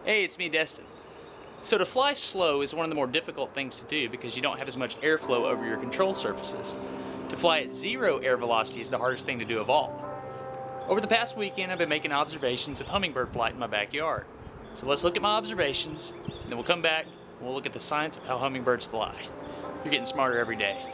Hey, it's me, Destin. So to fly slow is one of the more difficult things to do because you don't have as much airflow over your control surfaces. To fly at 0 air velocity is the hardest thing to do of all. Over the past weekend, I've been making observations of hummingbird flight in my backyard. So let's look at my observations, then we'll come back and we'll look at the science of how hummingbirds fly. You're getting smarter every day.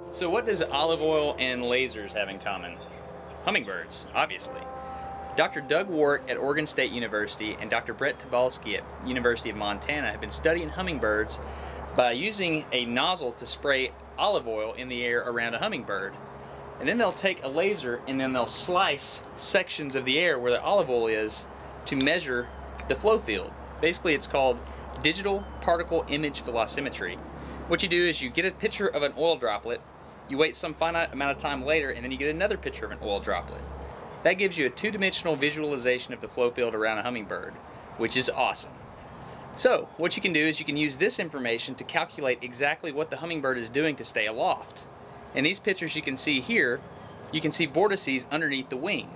So what does olive oil and lasers have in common? Hummingbirds, obviously. Dr. Doug Warwick at Oregon State University and Dr. Brett Tobalski at University of Montana have been studying hummingbirds by using a nozzle to spray olive oil in the air around a hummingbird. And then they'll take a laser and then they'll slice sections of the air where the olive oil is to measure the flow field. Basically, it's called digital particle image velocimetry. What you do is you get a picture of an oil droplet, you wait some finite amount of time later, and then you get another picture of an oil droplet. That gives you a two-dimensional visualization of the flow field around a hummingbird, which is awesome. So, what you can do is you can use this information to calculate exactly what the hummingbird is doing to stay aloft. In these pictures you can see here, you can see vortices underneath the wing.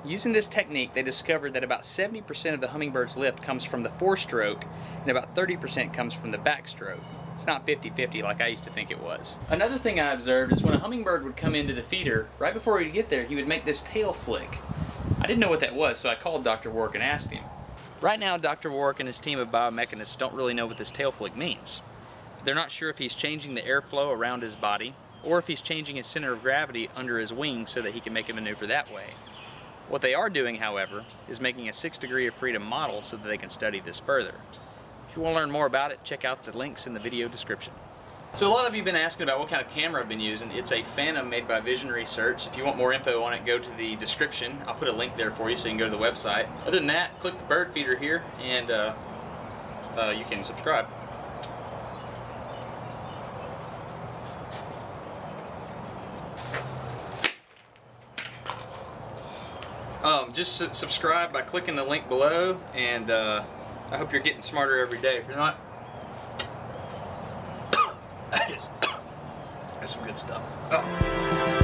Using this technique, they discovered that about 70% of the hummingbird's lift comes from the forestroke and about 30% comes from the backstroke. It's not 50-50 like I used to think it was. Another thing I observed is when a hummingbird would come into the feeder, right before he'd get there, he would make this tail flick. I didn't know what that was, so I called Dr. Warwick and asked him. Right now, Dr. Warwick and his team of biomechanists don't really know what this tail flick means. They're not sure if he's changing the airflow around his body, or if he's changing his center of gravity under his wings so that he can make a maneuver that way. What they are doing, however, is making a 6-degree of freedom model so that they can study this further. If you want to learn more about it, check out the links in the video description. So a lot of you have been asking about what kind of camera I've been using. It's a Phantom made by Vision Research. If you want more info on it, go to the description. I'll put a link there for you so you can go to the website. Other than that, click the bird feeder here and you can subscribe. Just subscribe by clicking the link below, and I hope you're getting smarter every day. If you're not, that's some good stuff. Oh.